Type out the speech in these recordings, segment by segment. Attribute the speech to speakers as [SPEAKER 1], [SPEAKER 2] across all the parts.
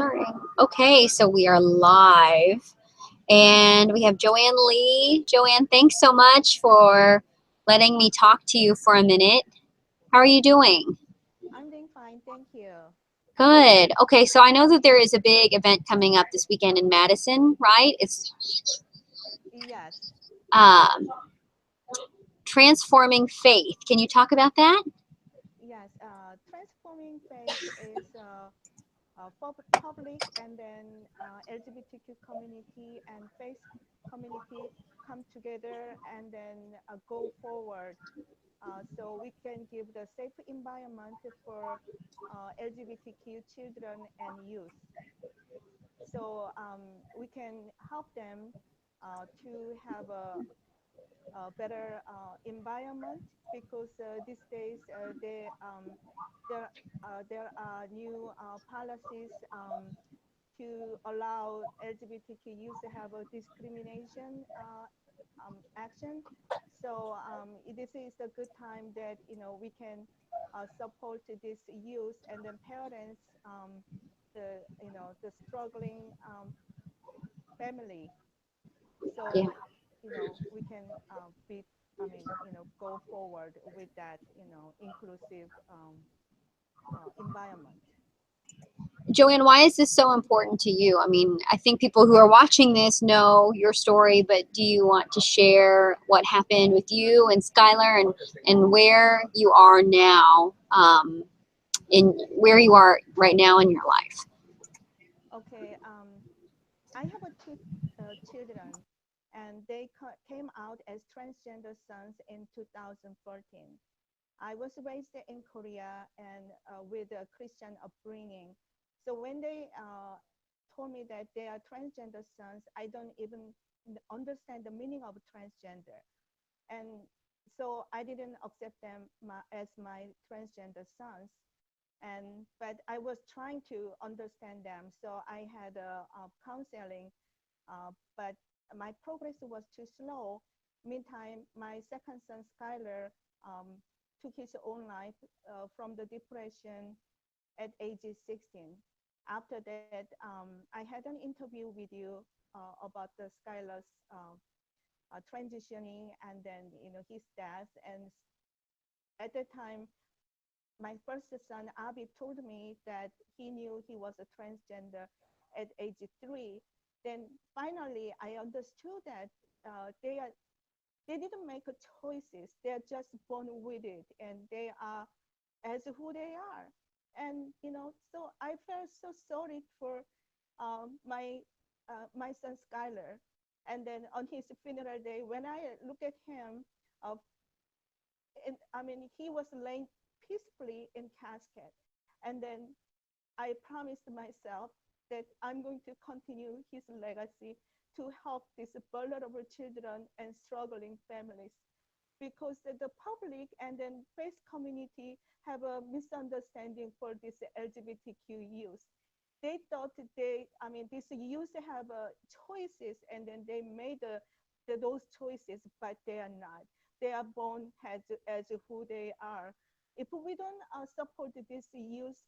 [SPEAKER 1] Starting. Okay, so we are live and we have Joanne Lee. Joanne, thanks so much for letting me talk to you for a minute. How are you doing?
[SPEAKER 2] I'm doing fine, thank you.
[SPEAKER 1] Good. Okay, so I know that there is a big event coming up this weekend in Madison, right? It's
[SPEAKER 2] Yes,
[SPEAKER 1] um, Transforming Faith. Can you talk about that?
[SPEAKER 2] yes. Transforming faith is public, and then LGBTQ community and faith community come together and then go forward. So we can give the safe environment for LGBTQ children and youth. So we can help them to have a better environment because these days there are new policies to allow LGBTQ youth to have a discrimination action. So this is a good time that we can support this youth and then parents, the struggling family.
[SPEAKER 1] Yeah.
[SPEAKER 2] So we can be go forward with that inclusive environment.
[SPEAKER 1] Joanne, why is this so important to you? I mean, I think people who are watching this know your story, but do you want to share what happened with you and Skylar and where you are now, in where you are right now in your life?
[SPEAKER 2] Okay, I have two children, and they came out as transgender sons in 2014. I was raised in Korea and with a Christian upbringing. So when they told me that they are transgender sons, I don't even understand the meaning of transgender. And so I didn't accept them as my transgender sons. And but I was trying to understand them. So I had a counseling, but my progress was too slow. Meantime, my second son, Skylar, took his own life from the depression at age 16. After that, I had an interview with you about the Skylar's transitioning and then his death. And at that time, my first son Avi told me that he knew he was a transgender at age 3. Then finally, I understood that they didn't make choices. They're just born with it, and they are as who they are. And so I felt so sorry for my son Skylar. And then on his funeral day, when I look at him, uh, and I mean, he was laying peacefully in casket. And then I promised myself that I'm going to continue his legacy to help these vulnerable children and struggling families because the public and then faith community have a misunderstanding for this LGBTQ youth. They thought this youth have choices and then they made those choices, but they are not. They are born as who they are. If we don't support this youth,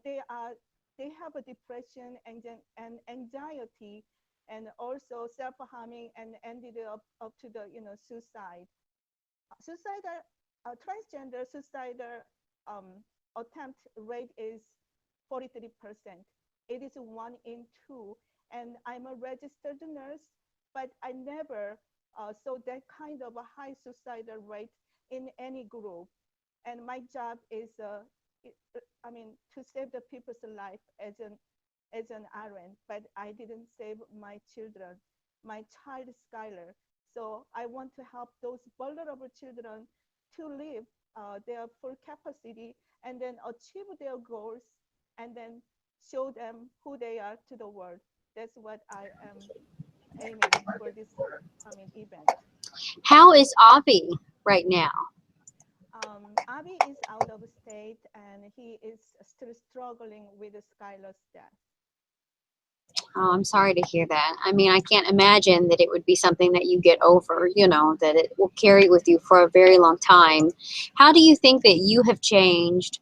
[SPEAKER 2] they are they have a depression and anxiety and also self-harming and ended up to the suicide. Suicidal transgender suicidal attempt rate is 43%. It is 1 in 2, and I'm a registered nurse, but I never saw that kind of a high suicidal rate in any group. And my job is, to save the people's life as an RN, but I didn't save my children, my child Skylar. So I want to help those vulnerable children to live their full capacity and then achieve their goals and then show them who they are to the world. That's what I am aiming for this event.
[SPEAKER 1] How is Avi right now?
[SPEAKER 2] Avi is out of state and he is still struggling with Skylar's death.
[SPEAKER 1] Oh, I'm sorry to hear that. I mean, I can't imagine that it would be something that you get over, that it will carry with you for a very long time. How do you think that you have changed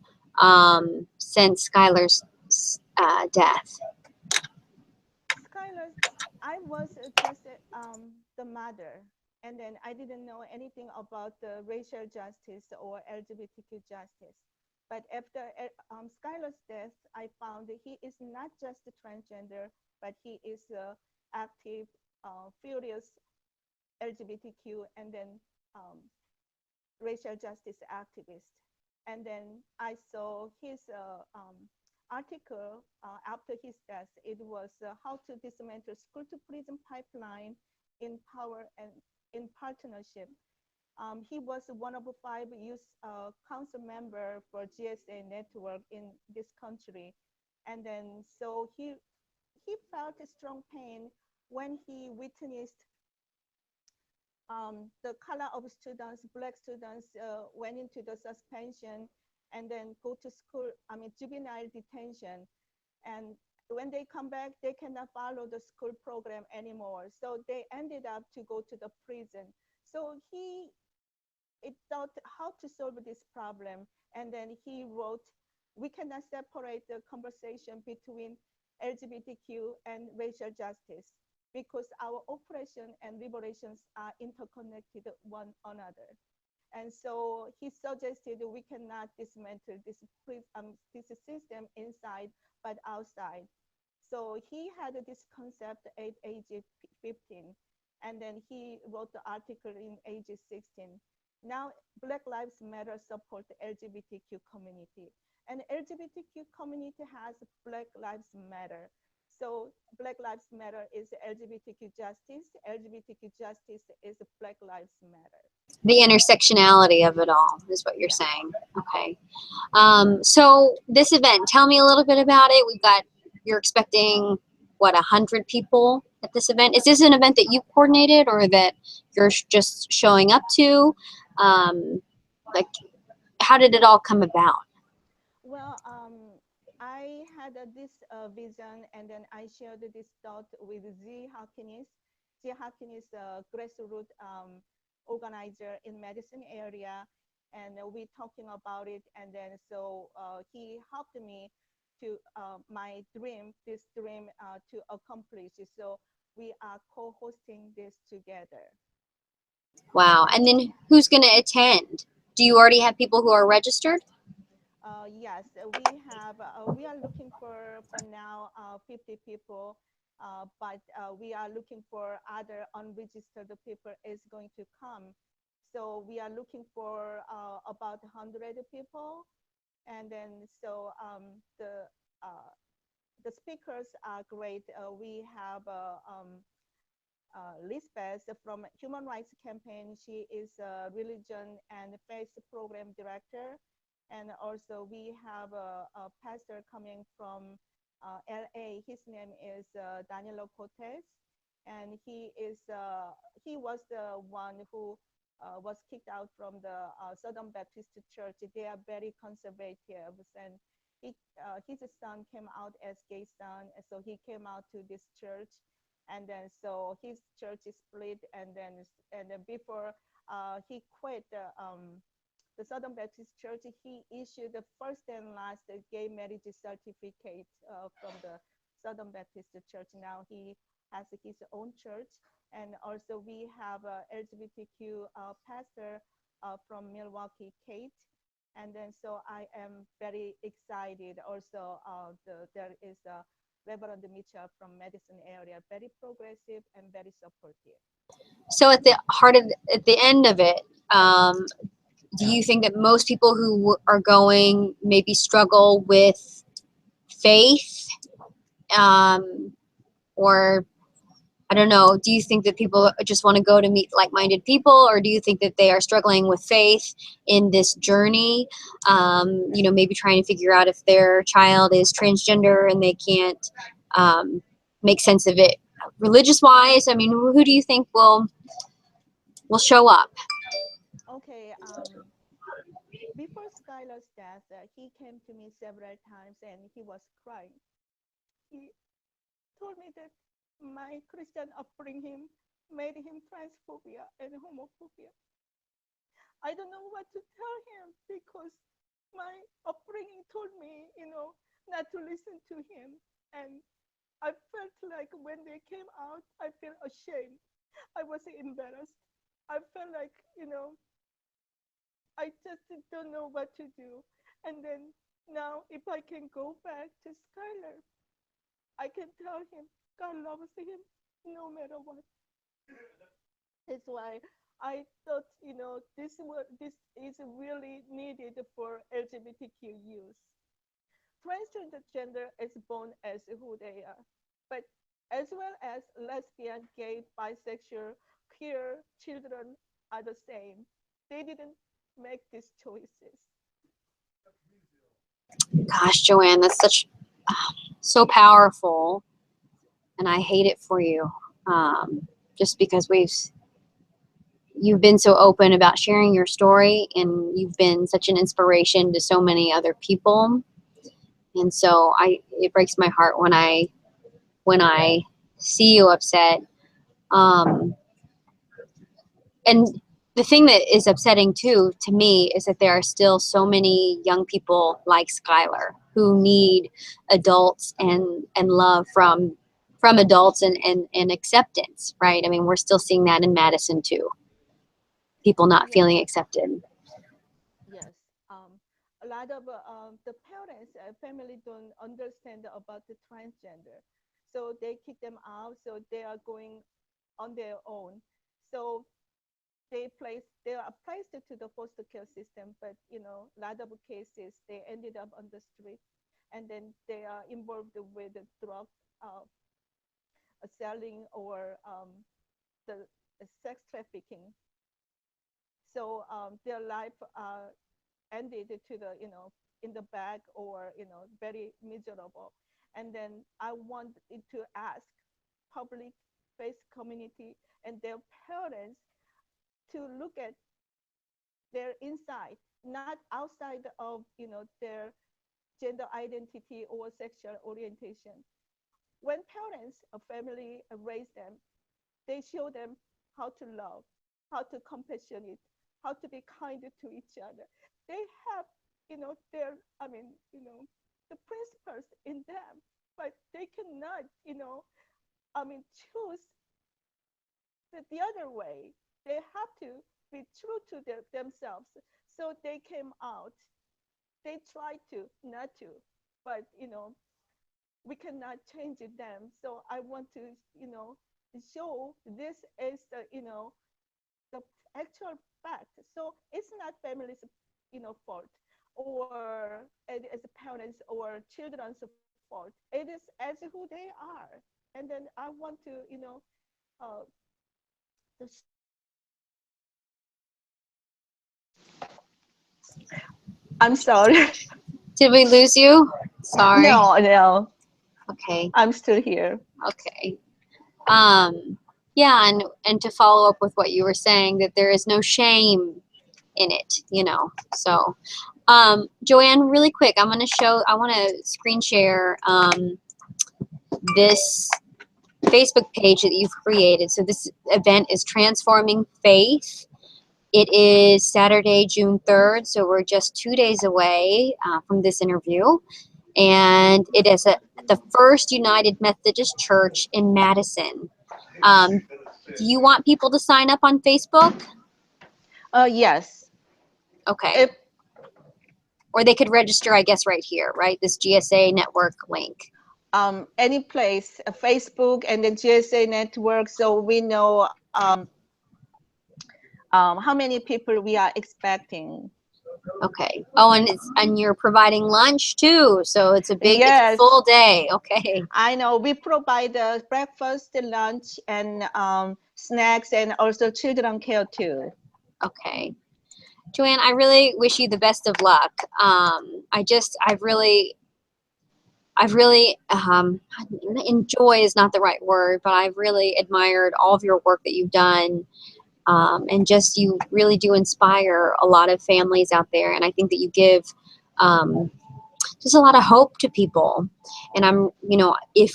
[SPEAKER 1] since Skylar's death?
[SPEAKER 2] Skylar, I was just the mother, and then I didn't know anything about the racial justice or LGBTQ justice. But after Skylar's death, I found that he is not just a transgender, but he is a active, furious LGBTQ and then um, racial justice activist. And then I saw his article after his death. It was how to dismantle school to prison pipeline in power and in partnership. He was one of the 5 youth council member for GSA network in this country. And then so he felt a strong pain when he witnessed the color of students, black students went into the suspension and then go to school, juvenile detention. And when they come back, they cannot follow the school program anymore. So they ended up to go to the prison. So it thought how to solve this problem. And then he wrote, we cannot separate the conversation between LGBTQ and racial justice because our oppression and liberations are interconnected one another. And so he suggested we cannot dismantle this system inside but outside. So he had this concept at age 15, and then he wrote the article in age 16. Now, Black Lives Matter support the LGBTQ community, and LGBTQ community has Black Lives Matter. So Black Lives Matter is LGBTQ justice. LGBTQ justice is Black Lives Matter.
[SPEAKER 1] The intersectionality of it all is what you're
[SPEAKER 2] Yeah.
[SPEAKER 1] saying. Okay. So this event, tell me a little bit about it. You're expecting what, 100 people at this event? Is this an event that you coordinated or that you're just showing up to? Like, how did it all come about?
[SPEAKER 2] Well, I had this vision, and then I shared this thought with Z. Hawkins. Z. Hawkins is a grassroots organizer in Madison area, and we talking about it. And then so he helped me to this dream to accomplish. So we are co-hosting this together.
[SPEAKER 1] Wow. And then who's going to attend? Do you already have people who are registered?
[SPEAKER 2] Yes, we are looking for now 50 people, but we are looking for other unregistered people is going to come. So we are looking for about 100 people, and then so the speakers are great. We have Lisbeth from Human Rights Campaign. She is a religion and faith program director. And also we have a pastor coming from LA. His name is Danilo Cortez. And he was the one who was kicked out from the Southern Baptist Church. They are very conservative. And his son came out as gay son. And so he came out to this church, and then so his church is split, and then before he quit the Southern Baptist Church, he issued the first and last gay marriage certificate from the Southern Baptist Church. Now he has his own church, and also we have a LGBTQ pastor from Milwaukee, Kate. And then so I am very excited. Also, there is a Reverend Mitchell from Madison area, very progressive and very supportive.
[SPEAKER 1] So at the end of it, do you think that most people who are going maybe struggle with faith, or I don't know, do you think that people just want to go to meet like-minded people, or do you think that they are struggling with faith in this journey, maybe trying to figure out if their child is transgender and they can't make sense of it religious wise? I mean, who do you think will show up?
[SPEAKER 2] Okay, before Skylar's death, he came to me several times and he was crying. He told me that my Christian upbringing made him transphobia and homophobia. I don't know what to tell him because my upbringing told me, not to listen to him. And I felt like when they came out, I felt ashamed. I was embarrassed. I felt like, I just don't know what to do. And then now, if I can go back to Skylar, I can tell him God loves him no matter what. That's why I thought, this is really needed for LGBTQ youth. Transgender gender is born as who they are, but as well as lesbian, gay, bisexual, queer children are the same. They didn't make these choices.
[SPEAKER 1] Gosh, Joanne, that's so powerful, and I hate it for you. Just because you've been so open about sharing your story, and you've been such an inspiration to so many other people. And so it breaks my heart when I see you upset. Um, and the thing that is upsetting too to me is that there are still so many young people like Skylar who need adults and love from adults and acceptance, right? I mean, we're still seeing that in Madison too. People not
[SPEAKER 2] Yes,
[SPEAKER 1] feeling accepted.
[SPEAKER 2] yes. A lot of the parents and family don't understand about the transgender, so they kick them out. So they are going on their own. So they are placed to the foster care system, but a lot of cases they ended up on the street, and then they are involved with the drug uh, selling or the sex trafficking. So their life ended to the in the back, or very miserable. And then I wanted to ask public face community and their parents to look at their inside, not outside of their gender identity or sexual orientation. When parents or family raise them, they show them how to love, how to compassionate, how to be kind to each other. They have, their, the principles in them, but they cannot, choose the other way. They have to be true to themselves. So they came out. They tried to not to, but we cannot change them. So I want to, show this is the actual fact. So it's not family's, fault, or it is parents or children's fault. It is as who they are. And then I want to, uh, to I'm sorry.
[SPEAKER 1] Did we lose you? Sorry.
[SPEAKER 2] No, no,
[SPEAKER 1] Okay.
[SPEAKER 2] I'm still here.
[SPEAKER 1] Okay. Yeah, and to follow up with what you were saying, that there is no shame in it. So, Joanne, really quick, I want to screen share this Facebook page that you've created. So this event is Transforming Faith. It is Saturday, June 3rd, so we're just 2 days away from this interview. And it is at the First United Methodist Church in Madison. Do you want people to sign up on Facebook?
[SPEAKER 2] Yes.
[SPEAKER 1] Okay.
[SPEAKER 2] If
[SPEAKER 1] Or they could register, I guess, right here, right? This GSA network link.
[SPEAKER 2] any place, Facebook and the GSA network, so we know how many people we are expecting.
[SPEAKER 1] Okay. Oh, and you're providing lunch too, so it's a
[SPEAKER 2] Yes,
[SPEAKER 1] full day. Okay.
[SPEAKER 2] I know. We provide breakfast, lunch, and snacks, and also children care too.
[SPEAKER 1] Okay. Joanne, I really wish you the best of luck. I've really enjoy is not the right word, but I've really admired all of your work that you've done. And just you really do inspire a lot of families out there. And I think that you give um, just a lot of hope to people. And if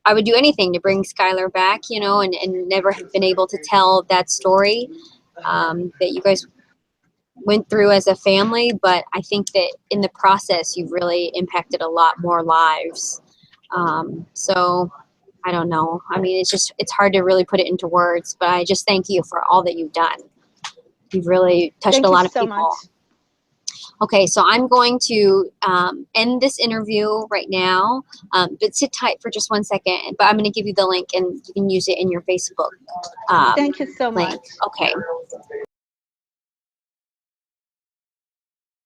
[SPEAKER 1] I would do anything to bring Skylar back, and never have been able to tell that story, that you guys went through as a family, but I think that in the process, you've really impacted a lot more lives. So I don't know. I mean, it's hard to really put it into words, but I just thank you for all that you've done. You've really touched
[SPEAKER 2] Thank
[SPEAKER 1] a
[SPEAKER 2] you
[SPEAKER 1] lot of
[SPEAKER 2] so
[SPEAKER 1] people.
[SPEAKER 2] much.
[SPEAKER 1] Okay, so I'm going to end this interview right now, but sit tight for just 1 second. But I'm going to give you the link, and you can use it in your Facebook
[SPEAKER 2] Thank you so
[SPEAKER 1] link.
[SPEAKER 2] much.
[SPEAKER 1] Okay.